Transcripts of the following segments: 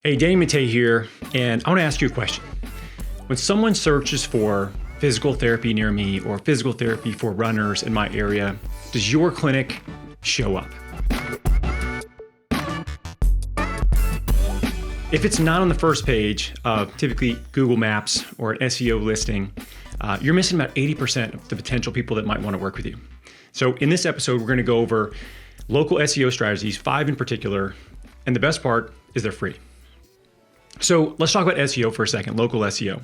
Hey, Danny Matta here, and I want to ask you a question. When someone searches for physical therapy near me or physical therapy for runners in my area, does your clinic show up? If it's not on the first page of typically Google Maps or an SEO listing, you're missing about 80% of the potential people that might want to work with you. So in this episode, we're going to go over local SEO strategies, 5 in particular, and the best part is they're free. So let's talk about SEO for a second, local SEO.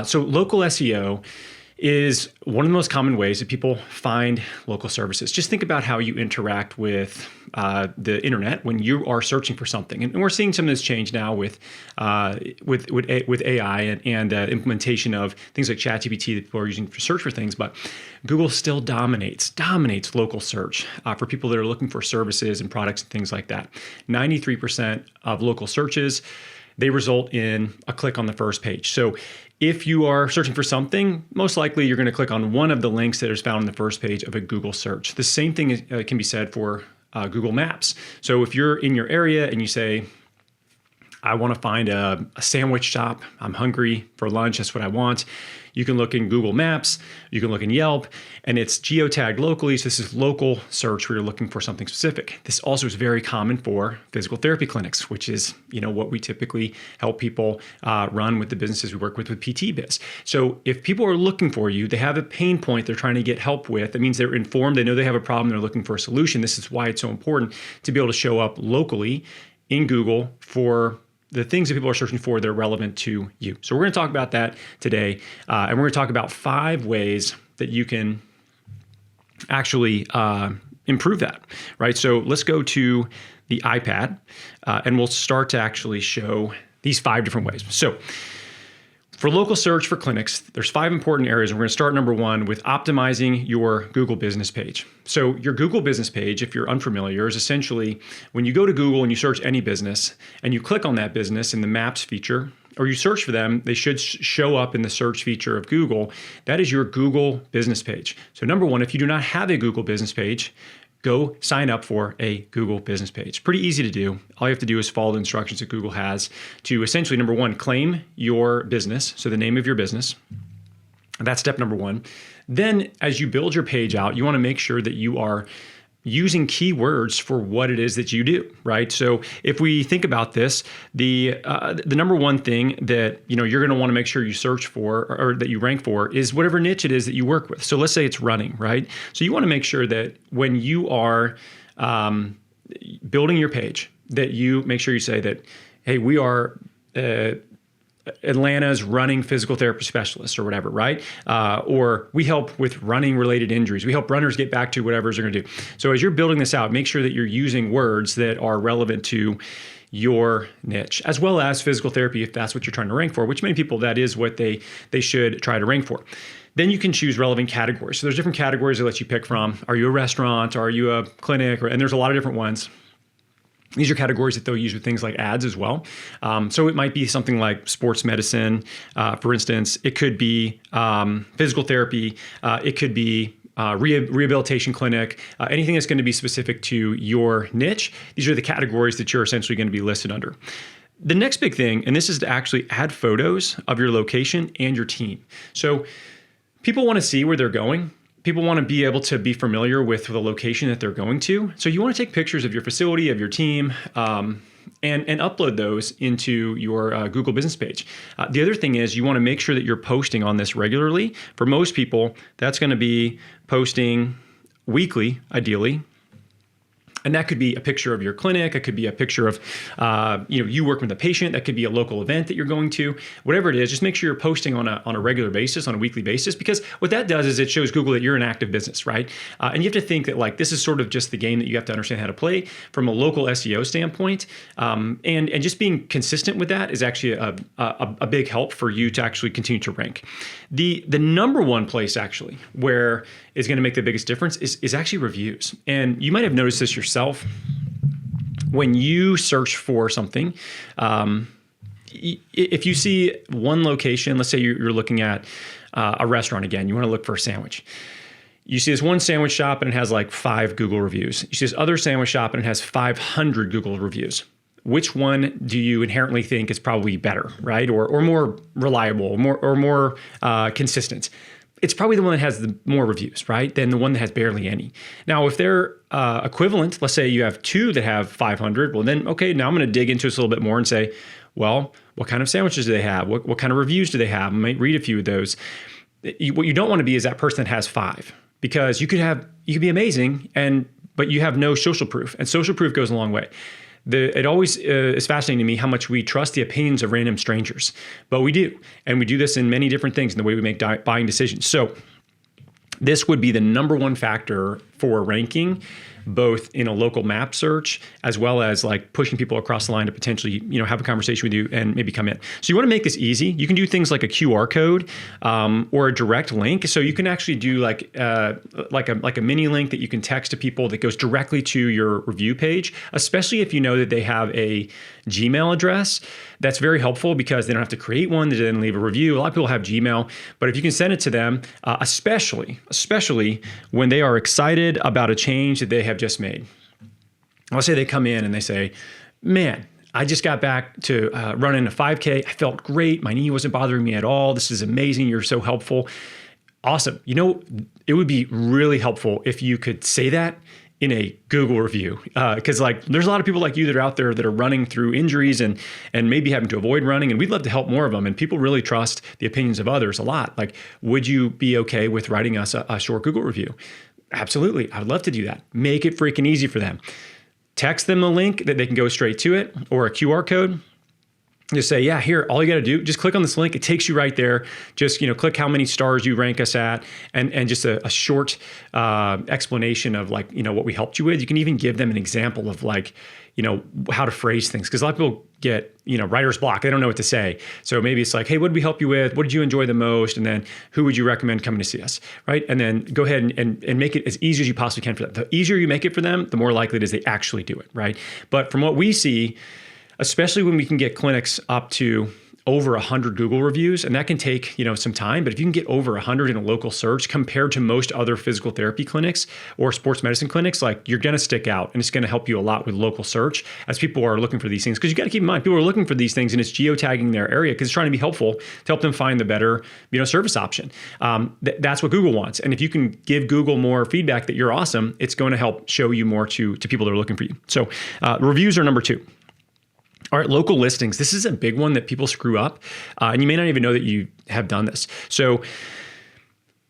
So local SEO is one of the most common ways that people find local services. Just think about how you interact with the internet when you are searching for something. And we're seeing some of this change now with AI and implementation of things like ChatGPT that people are using for search for things. But Google still dominates local search for people that are looking for services and products and things like that. 93% of local searches, they result in a click on the first page. So if you are searching for something, most likely you're going to click on one of the links that is found on the first page of a Google search. The same thing can be said for Google Maps. So if you're in your area and you say, I want to find a sandwich shop, I'm hungry for lunch, that's what I want, you can look in Google Maps, you can look in Yelp, and it's geotagged locally. So this is local search where you're looking for something specific. This also is very common for physical therapy clinics, which is what we typically help people run with the businesses we work with PT Biz. So if people are looking for you, they have a pain point they're trying to get help with. That means they're informed, they know they have a problem, they're looking for a solution. This is why it's so important to be able to show up locally in Google for the things that people are searching for that are relevant to you. So we're going to talk about that today. And we're going to talk about 5 ways that you can actually improve that, right? So let's go to the iPad and we'll start to actually show these 5 different ways. So for local search for clinics, there's 5 important areas. And we're going to start number 1 with optimizing your Google business page. So your Google business page, if you're unfamiliar, is essentially when you go to Google and you search any business and you click on that business in the Maps feature, or you search for them, they should show up in the search feature of Google. That is your Google business page. So number 1, if you do not have a Google business page, go sign up for a Google business page. Pretty easy to do. All you have to do is follow the instructions that Google has to essentially, number 1, claim your business, so the name of your business. That's step number 1. Then as you build your page out, you want to make sure that you are using keywords for what it is that you do, right? So if we think about this, the number 1 thing that you're going to want to make sure you search for or that you rank for is whatever niche it is that you work with. So let's say it's running, right? So you want to make sure that when you are building your page, that you make sure you say that, hey, we are Atlanta's running physical therapy specialist or whatever, right? Or we help with running related injuries. We help runners get back to whatever they're going to do. So as you're building this out, make sure that you're using words that are relevant to your niche, as well as physical therapy if that's what you're trying to rank for, which many people, that is what they should try to rank for. Then you can choose relevant categories. So there's different categories that let you pick from. Are you a restaurant? Are you a clinic? And there's a lot of different ones. These are categories that they'll use with things like ads as well. So it might be something like sports medicine, for instance. It could be physical therapy. It could be rehabilitation clinic, anything that's going to be specific to your niche. These are the categories that you're essentially going to be listed under. The next big thing, and this is to actually add photos of your location and your team. So people want to see where they're going. People want to be able to be familiar with the location that they're going to. So you want to take pictures of your facility, of your team, and upload those into your Google business page. The other thing is you want to make sure that you're posting on this regularly. For most people, that's going to be posting weekly, ideally. And that could be a picture of your clinic. It could be a picture of, you working with a patient. That could be a local event that you're going to. Whatever it is, just make sure you're posting on a regular basis, on a weekly basis, because what that does is it shows Google that you're an active business, right? And you have to think that this is sort of just the game that you have to understand how to play from a local SEO standpoint. And just being consistent with that is actually a big help for you to actually continue to rank. The number 1 place actually where is going to make the biggest difference is actually reviews. And you might have noticed this yourself. When you search for something, if you see one location, let's say you're looking at a restaurant again, you want to look for a sandwich. You see this one sandwich shop and it has like 5 Google reviews. You see this other sandwich shop and it has 500 Google reviews. which one do you inherently think is probably better, right? Or more reliable, or more consistent? It's probably the one that has the more reviews, right, than the one that has barely any. Now, if they're equivalent, let's say you have two that have 500, well then, okay, now I'm going to dig into this a little bit more and say, well, what kind of sandwiches do they have? What kind of reviews do they have? I might read a few of those. What you don't want to be is that person that has 5, because you could be amazing, but you have no social proof, and social proof goes a long way. It always is fascinating to me how much we trust the opinions of random strangers, but we do. And we do this in many different things in the way we make buying decisions. So this would be the number one factor for ranking, both in a local map search, as well as like pushing people across the line to potentially, have a conversation with you and maybe come in. So you want to make this easy. You can do things like a QR code or a direct link. So you can actually do like a mini link that you can text to people that goes directly to your review page, especially if you know that they have a Gmail address. That's very helpful because they don't have to create one to then leave a review. A lot of people have Gmail, but if you can send it to them, especially when they are excited about a change that they have just made. Let's say they come in and they say, man, I just got back to running a 5K. I felt great. My knee wasn't bothering me at all. This is amazing. You're so helpful. Awesome. It would be really helpful if you could say that in a Google review, because there's a lot of people like you that are out there that are running through injuries and maybe having to avoid running, and we'd love to help more of them. And people really trust the opinions of others a lot. Like, would you be okay with writing us a short Google review? Absolutely, I'd love to do that. Make it freaking easy for them. Text them a link that they can go straight to it, or a QR code. Just say, yeah, here, all you got to do, just click on this link. It takes you right there. Just, click how many stars you rank us at, and just a short explanation of what we helped you with. You can even give them an example of how to phrase things. Because a lot of people get, writer's block. They don't know what to say. So maybe it's like, hey, what did we help you with? What did you enjoy the most? And then who would you recommend coming to see us, right? And then go ahead and make it as easy as you possibly can for them. The easier you make it for them, the more likely it is they actually do it, right? But from what we see, especially when we can get clinics up to over 100 Google reviews, and that can take, some time, but if you can get over 100 in a local search compared to most other physical therapy clinics or sports medicine clinics, you're going to stick out, and it's going to help you a lot with local search as people are looking for these things. Because you got to keep in mind, people are looking for these things, and it's geotagging their area because it's trying to be helpful to help them find the better, service option. That's what Google wants. And if you can give Google more feedback that you're awesome, it's going to help show you more to people that are looking for you. So reviews are number 2. All right, local listings. This is a big one that people screw up, and you may not even know that you have done this. So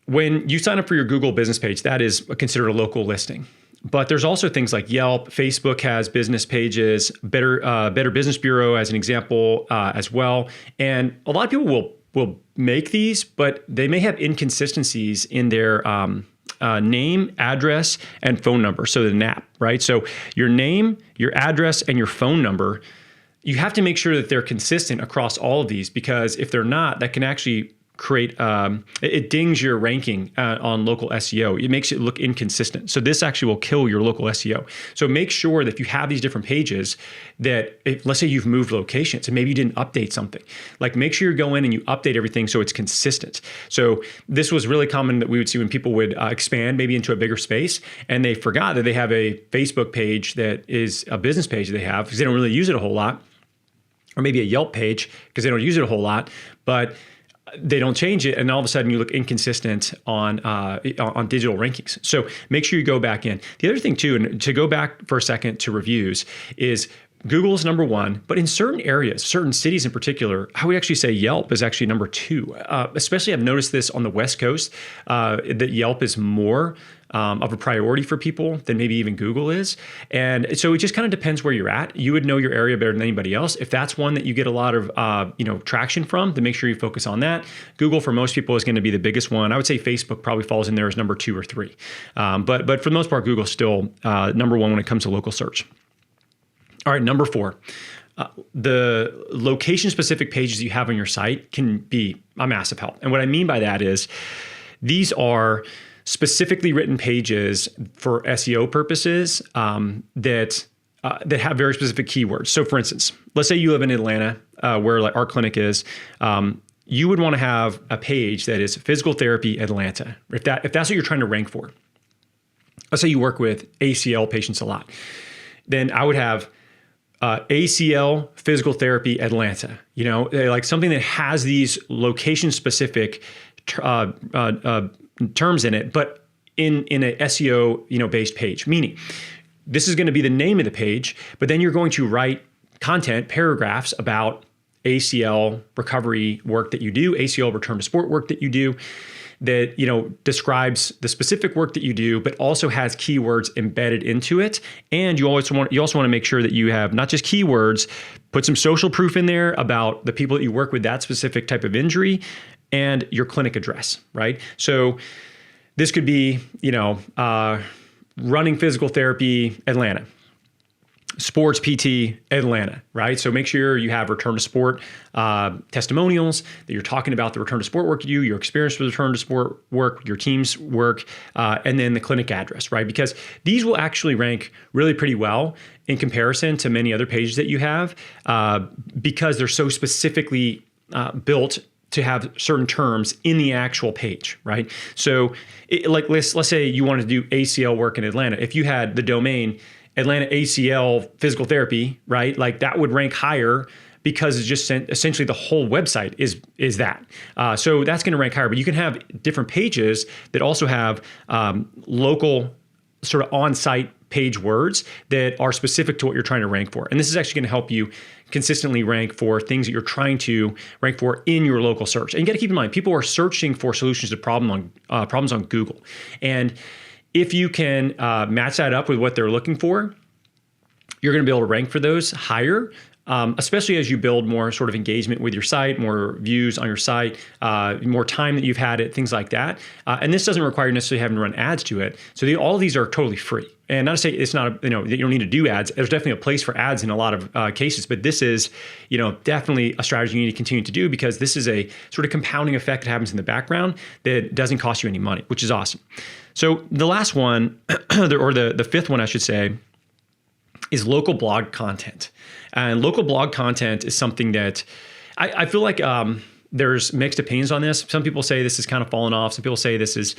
when you sign up for your Google business page, that is considered a local listing. But there's also things like Yelp. Facebook has business pages, Better Business Bureau as an example as well. And a lot of people will make these, but they may have inconsistencies in their name, address, and phone number. So the NAP, right? So your name, your address, and your phone number, you have to make sure that they're consistent across all of these, because if they're not, that can actually create, it dings your ranking on local SEO. It makes it look inconsistent. So this actually will kill your local SEO. So make sure that if you have these different pages that, let's say you've moved locations and maybe you didn't update something, make sure you go in and you update everything so it's consistent. So this was really common that we would see when people would expand maybe into a bigger space, and they forgot that they have a Facebook page that is a business page that they have because they don't really use it a whole lot. Or maybe a Yelp page because they don't use it a whole lot, but they don't change it, and all of a sudden you look inconsistent on digital rankings. So make sure you go back in. The other thing too, and to go back for a second to reviews, is Google is number 1, but in certain areas, certain cities in particular, I would actually say Yelp is actually number 2. Especially I've noticed this on the West Coast, that Yelp is more of a priority for people than maybe even Google is. And so it just kind of depends where you're at. You would know your area better than anybody else. If that's one that you get a lot of traction from, then make sure you focus on that. Google for most people is going to be the biggest one. I would say Facebook probably falls in there as number 2 or 3. But for the most part, Google's still number 1 when it comes to local search. All right, number 4. The location-specific pages you have on your site can be a massive help. And what I mean by that is these are specifically written pages for SEO purposes that have very specific keywords. So for instance, let's say you live in Atlanta, where our clinic is. You would want to have a page that is physical therapy Atlanta, if that's what you're trying to rank for. Let's say you work with ACL patients a lot. Then I would have ACL Physical Therapy Atlanta, like something that has these location specific terms in it, but in a SEO, based page, meaning this is going to be the name of the page, but then you're going to write content, paragraphs about ACL recovery work that you do, ACL return to sport work that you do, that describes the specific work that you do, but also has keywords embedded into it. And you also want to make sure that you have not just keywords, put some social proof in there about the people that you work with that specific type of injury, and your clinic address, right? So this could be, running physical therapy, Atlanta. Sports PT, Atlanta, right? So make sure you have return to sport testimonials, that you're talking about the return to sport work you do, your experience with return to sport work, your team's work, and then the clinic address, right? Because these will actually rank really pretty well in comparison to many other pages that you have, because they're so specifically built to have certain terms in the actual page, right? So let's say you wanted to do ACL work in Atlanta. If you had the domain Atlanta ACL Physical Therapy, right? Like that would rank higher because it's just essentially the whole website is that. So that's going to rank higher. But you can have different pages that also have local sort of on-site page words that are specific to what you're trying to rank for. And this is actually going to help you consistently rank for things that you're trying to rank for in your local search. And you got to keep in mind, people are searching for solutions to problems on Google. And if you can match that up with what they're looking for, you're going to be able to rank for those higher, especially as you build more sort of engagement with your site, more views on your site, more time that you've had it, things like that. And this doesn't require necessarily having to run ads to it. So all of these are totally free. And not to say it's not, you don't need to do ads. There's definitely a place for ads in a lot of cases, but this is, definitely a strategy you need to continue to do, because this is a sort of compounding effect that happens in the background that doesn't cost you any money, which is awesome. So the last one, or the fifth one, I should say, is local blog content. And local blog content is something that I feel like there's mixed opinions on this. Some people say this is kind of fallen off. Some people say this is,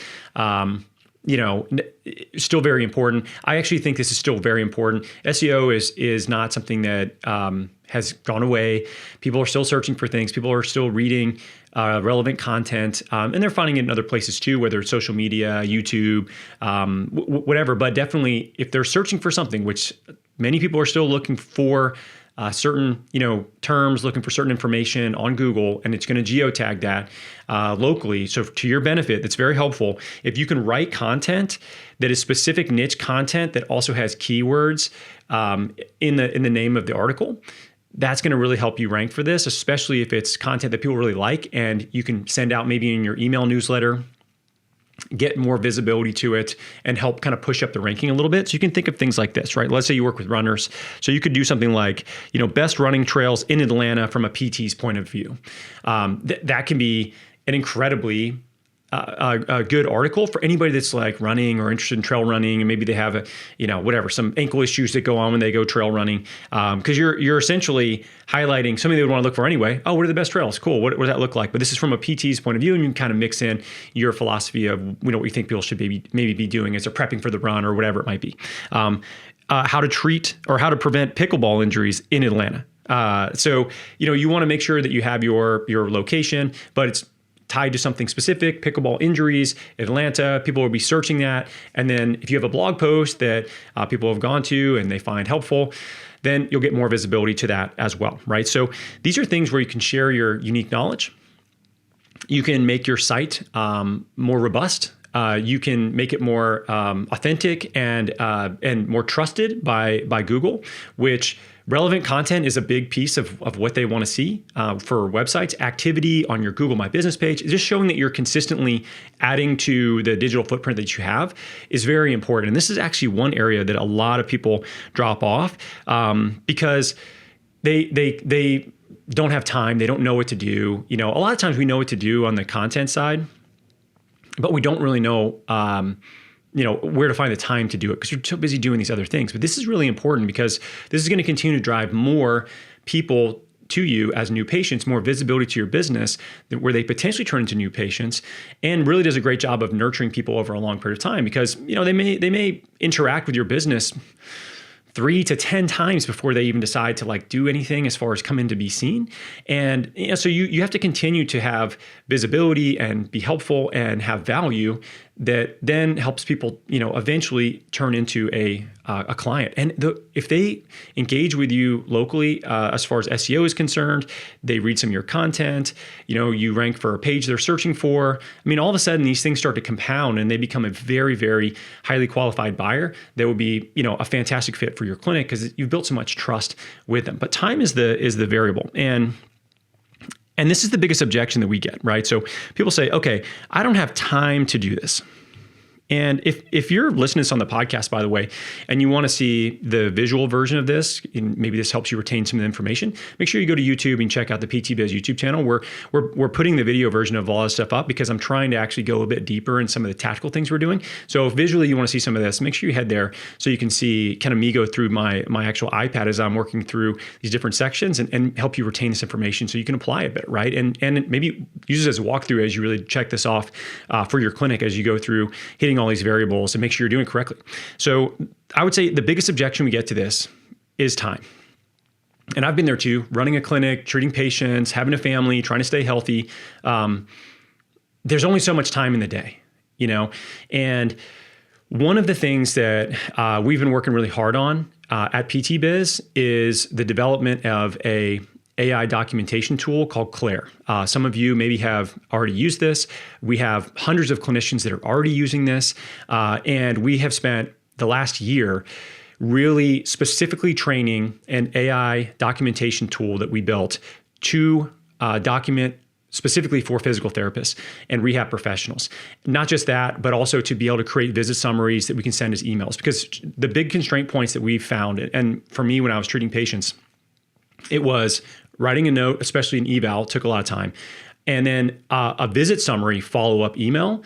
still very important. I actually think this is still very important. SEO is not something that has gone away. People are still searching for things. People are still reading relevant content, and they're finding it in other places too, whether it's social media, YouTube, whatever. But definitely, if they're searching for something, which many people are still looking for certain, terms, looking for certain information on Google, and it's going to geotag that locally. So to your benefit, it's very helpful if you can write content that is specific niche content that also has keywords in the name of the article. That's going to really help you rank for this, especially if it's content that people really like, and you can send out maybe in your email newsletter, get more visibility to it, and help kind of push up the ranking a little bit. So you can think of things like this, right? Let's say you work with runners. So you could do something like, best running trails in Atlanta from a PT's point of view. That can be an incredibly a good article for anybody that's like running or interested in trail running, and maybe they have some ankle issues that go on when they go trail running. Because you're essentially highlighting something they would want to look for anyway. Oh, what are the best trails? Cool. What does that look like? But this is from a PT's point of view, and you can kind of mix in your philosophy of what you think people should maybe be doing as they're prepping for the run or whatever it might be. How to treat or how to prevent pickleball injuries in Atlanta. So you want to make sure that you have your location, but it's tied to something specific, pickleball injuries, Atlanta. People will be searching that. And then if you have a blog post that people have gone to and they find helpful, then you'll get more visibility to that as well, right? So these are things where you can share your unique knowledge. You can make your site more robust. You can make it more authentic and more trusted by Google, which relevant content is a big piece of what they want to see for websites. Activity on your Google My Business page, just showing that you're consistently adding to the digital footprint that you have, is very important. And this is actually one area that a lot of people drop off because they don't have time. They don't know what to do. A lot of times we know what to do on the content side, but we don't really know where to find the time to do it because you're so busy doing these other things. But this is really important because this is going to continue to drive more people to you as new patients, more visibility to your business where they potentially turn into new patients, and really does a great job of nurturing people over a long period of time because, they may interact with your business 3 to 10 times before they even decide to like do anything as far as come in to be seen. And so you have to continue to have visibility and be helpful and have value that then helps people, eventually turn into a client. And if they engage with you locally, as far as SEO is concerned, they read some of your content, you rank for a page they're searching for. I mean, all of a sudden these things start to compound and they become a very, very highly qualified buyer that would be, a fantastic fit for your clinic because you've built so much trust with them. But time is the variable. And this is the biggest objection that we get, right? So people say, okay, I don't have time to do this. And if you're listening to this on the podcast, by the way, and you want to see the visual version of this, and maybe this helps you retain some of the information, make sure you go to YouTube and check out the PT Biz YouTube channel. We're putting the video version of all this stuff up because I'm trying to actually go a bit deeper in some of the tactical things we're doing. So if visually you want to see some of this, make sure you head there so you can see kind of me go through my actual iPad as I'm working through these different sections and help you retain this information so you can apply a bit, right? And maybe use it as a walkthrough as you really check this off for your clinic as you go through hitting all these variables and make sure you're doing it correctly. So I would say the biggest objection we get to this is time. And I've been there too, running a clinic, treating patients, having a family, trying to stay healthy. There's only so much time in the day, and one of the things that we've been working really hard on at PT Biz is the development of a AI documentation tool called Claire. Some of you maybe have already used this. We have hundreds of clinicians that are already using this. And we have spent the last year really specifically training an AI documentation tool that we built to document specifically for physical therapists and rehab professionals. Not just that, but also to be able to create visit summaries that we can send as emails. Because the big constraint points that we've found, and for me when I was treating patients, it was writing a note, especially an eval, took a lot of time. And then a visit summary follow-up email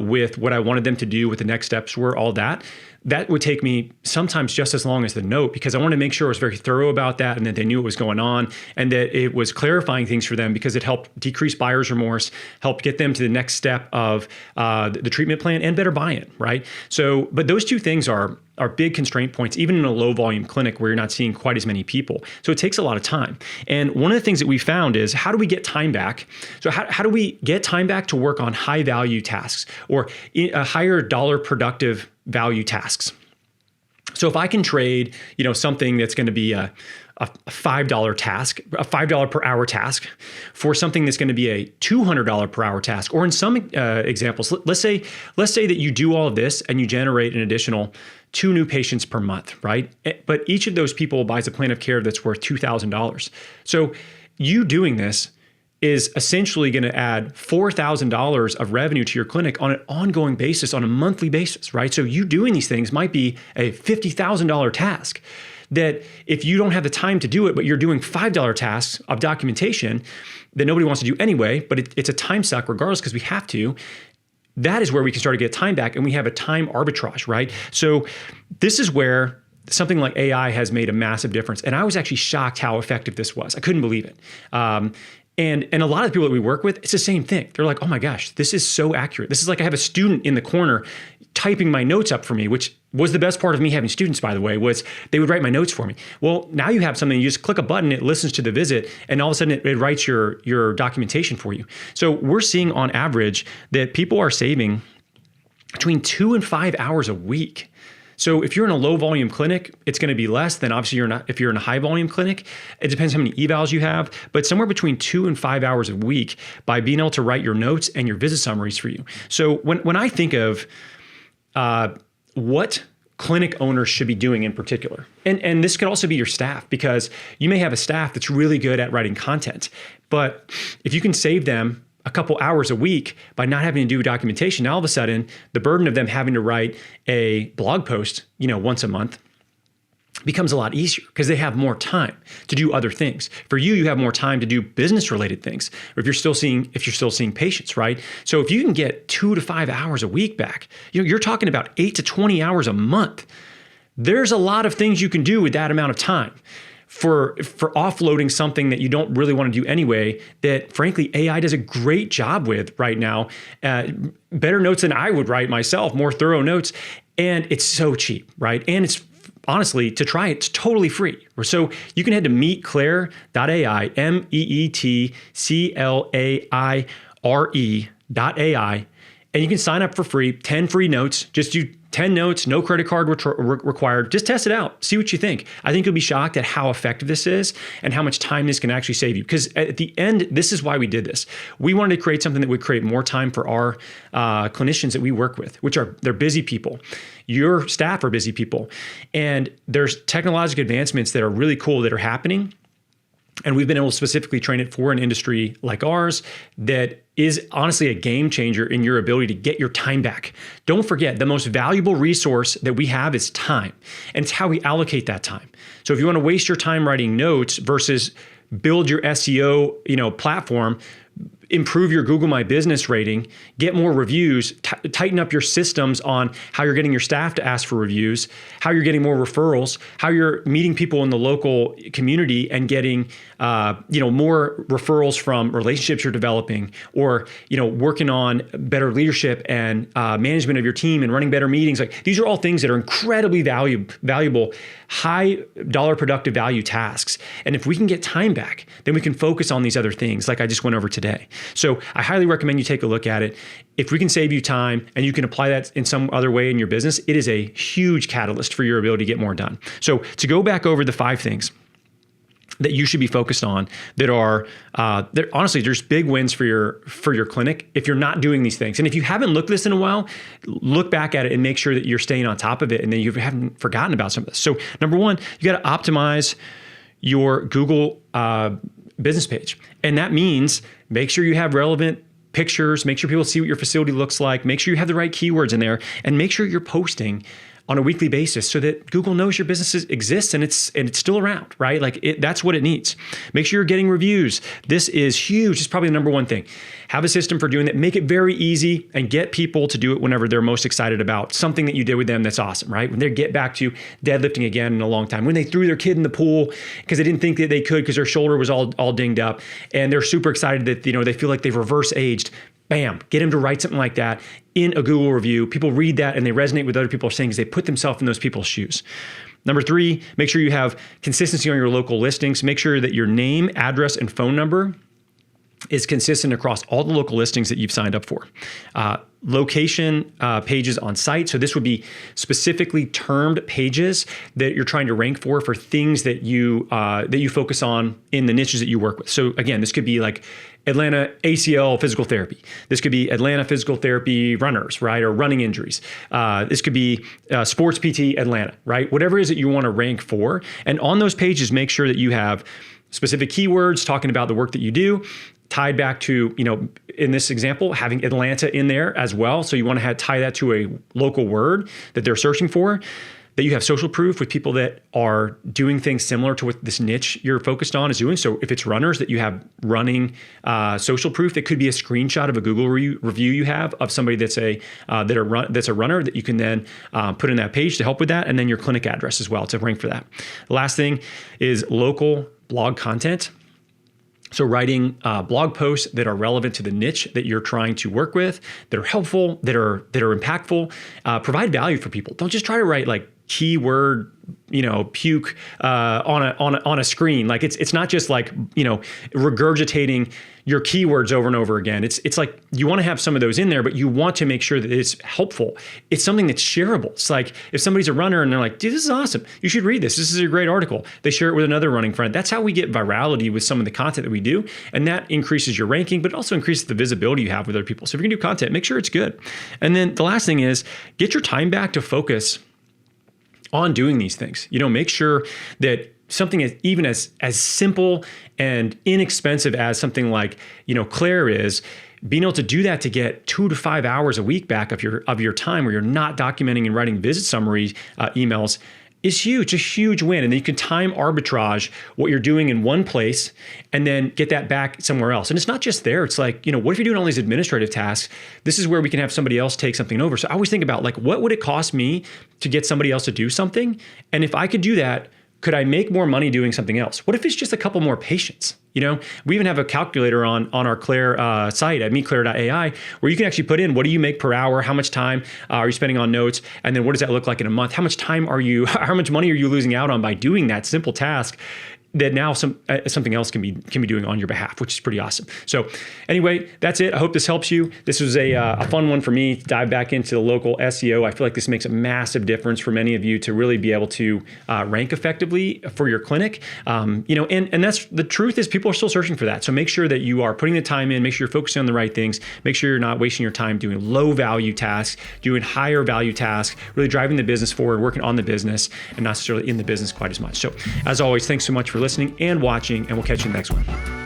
with what I wanted them to do, what the next steps were, all that. That would take me sometimes just as long as the note because I wanted to make sure I was very thorough about that and that they knew what was going on and that it was clarifying things for them because it helped decrease buyer's remorse, helped get them to the next step of the treatment plan and better buy-in, right? So, but those two things are big constraint points, even in a low volume clinic where you're not seeing quite as many people. So it takes a lot of time. And one of the things that we found is how do we get time back? So how do we get time back to work on high value tasks or a higher dollar productive value tasks? So if I can trade, something that's going to be a $5 task, a $5 per hour task for something that's going to be a $200 per hour task, or in some examples, let's say that you do all of this and you generate an additional 2 new patients per month, right? But each of those people buys a plan of care that's worth $2,000. So you doing this is essentially going to add $4,000 of revenue to your clinic on an ongoing basis, on a monthly basis, right? So you doing these things might be a $50,000 task that if you don't have the time to do it, but you're doing $5 tasks of documentation that nobody wants to do anyway, but it's a time suck regardless because we have to, that is where we can start to get time back and we have a time arbitrage, right? So this is where something like AI has made a massive difference. And I was actually shocked how effective this was. I couldn't believe it. And a lot of the people that we work with, it's the same thing. They're like, oh my gosh, this is so accurate. This is like I have a student in the corner typing my notes up for me, which was the best part of me having students, by the way, was they would write my notes for me. Well, now you have something, you just click a button, it listens to the visit, and all of a sudden it writes your documentation for you. So we're seeing on average that people are saving between 2 and 5 hours a week. So if you're in a low volume clinic, it's going to be less than obviously if you're in a high volume clinic. It depends how many evals you have, but somewhere between 2 and 5 hours a week by being able to write your notes and your visit summaries for you. So when I think of what clinic owners should be doing in particular, and this could also be your staff, because you may have a staff that's really good at writing content, but if you can save them a couple hours a week by not having to do documentation, now all of a sudden the burden of them having to write a blog post, once a month becomes a lot easier because they have more time to do other things. For you, you have more time to do business related things, or if you're still seeing patients, right? So if you can get 2 to 5 hours a week back, you're talking about 8 to 20 hours a month. There's a lot of things you can do with that amount of time. For offloading something that you don't really want to do anyway, that frankly, AI does a great job with right now. Better notes than I would write myself, more thorough notes. And it's so cheap, right? And it's honestly, to try it, it's totally free. So you can head to meetclaire.ai, meetclaire.ai, and you can sign up for free, 10 free notes. Just do 10 notes, no credit card required. Just test it out. See what you think. I think you'll be shocked at how effective this is and how much time this can actually save you. Because at the end, this is why we did this. We wanted to create something that would create more time for our clinicians that we work with, they're busy people. Your staff are busy people. And there's technological advancements that are really cool that are happening. And we've been able to specifically train it for an industry like ours that is honestly a game changer in your ability to get your time back. Don't forget, the most valuable resource that we have is time, and it's how we allocate that time. So if you want to waste your time writing notes versus build your SEO, platform, improve your Google My Business rating, get more reviews, tighten up your systems on how you're getting your staff to ask for reviews, how you're getting more referrals, how you're meeting people in the local community and getting, more referrals from relationships you're developing, or, working on better leadership and management of your team and running better meetings. Like, these are all things that are incredibly valuable, high dollar productive value tasks. And if we can get time back, then we can focus on these other things like I just went over today. So I highly recommend you take a look at it. If we can save you time and you can apply that in some other way in your business, it is a huge catalyst for your ability to get more done. So to go back over the 5 things that you should be focused on that are honestly, there's big wins for your clinic if you're not doing these things. And if you haven't looked at this in a while, look back at it and make sure that you're staying on top of it and that you haven't forgotten about some of this. So number 1, you got to optimize your Google business page. And that means make sure you have relevant pictures, make sure people see what your facility looks like, make sure you have the right keywords in there, and make sure you're posting on a weekly basis so that Google knows your business exists and it's still around, right? That's what it needs. Make sure you're getting reviews. This is huge. It's probably the number 1 thing. Have a system for doing that. Make it very easy and get people to do it whenever they're most excited about something that you did with them that's awesome, right? When they get back to deadlifting again in a long time, when they threw their kid in the pool because they didn't think that they could because their shoulder was all dinged up, and they're super excited that they feel like they've reverse aged. Bam, get them to write something like that in a Google review. People read that and they resonate with other people are saying because they put themselves in those people's shoes. Number 3, make sure you have consistency on your local listings. Make sure that your name, address, and phone number is consistent across all the local listings that you've signed up for. Location pages on site. So this would be specifically termed pages that you're trying to rank for things that you focus on in the niches that you work with. So again, this could be like Atlanta ACL physical therapy. This could be Atlanta physical therapy runners, right? Or running injuries. This could be sports PT Atlanta, right? Whatever it is that you want to rank for. And on those pages, make sure that you have specific keywords talking about the work that you do, tied back to, in this example, having Atlanta in there as well. So you want to tie that to a local word that they're searching for, that you have social proof with people that are doing things similar to what this niche you're focused on is doing. So if it's runners, that you have running social proof. It could be a screenshot of a Google review you have of somebody that's a runner that you can then put in that page to help with that, and then your clinic address as well to rank for that. The last thing is local blog content. So writing blog posts that are relevant to the niche that you're trying to work with, that are helpful, that are impactful, provide value for people. Don't just try to write like keyword, puke on a screen. Like it's not just like regurgitating your keywords over and over again. It's like you want to have some of those in there, but you want to make sure that it's helpful. It's something that's shareable. It's like if somebody's a runner and they're like, dude, this is awesome. You should read this. This is a great article. They share it with another running friend. That's how we get virality with some of the content that we do. And that increases your ranking, but also increases the visibility you have with other people. So if you're gonna do content, make sure it's good. And then the last thing is get your time back to focus on doing these things. Make sure that something even as simple and inexpensive as something like, Claire is, being able to do that to get 2 to 5 hours a week back of your time where you're not documenting and writing visit summary emails is huge, a huge win. And then you can time arbitrage what you're doing in one place and then get that back somewhere else. And it's not just there. It's like, what if you're doing all these administrative tasks? This is where we can have somebody else take something over. So I always think about like, what would it cost me to get somebody else to do something? And if I could do that Could I make more money doing something else? What if it's just a couple more patients? We even have a calculator on our Claire site at meetclaire.ai where you can actually put in, what do you make per hour? How much time are you spending on notes? And then what does that look like in a month? How much money are you losing out on by doing that simple task that now something else can be doing on your behalf, which is pretty awesome. So anyway, that's it. I hope this helps you. This was a fun one for me to dive back into the local SEO. I feel like this makes a massive difference for many of you to really be able to rank effectively for your clinic. And that's the truth is people are still searching for that. So make sure that you are putting the time in, make sure you're focusing on the right things, make sure you're not wasting your time doing low value tasks, doing higher value tasks, really driving the business forward, working on the business and not necessarily in the business quite as much. So as always, thanks so much for listening and watching, and we'll catch you in the next one.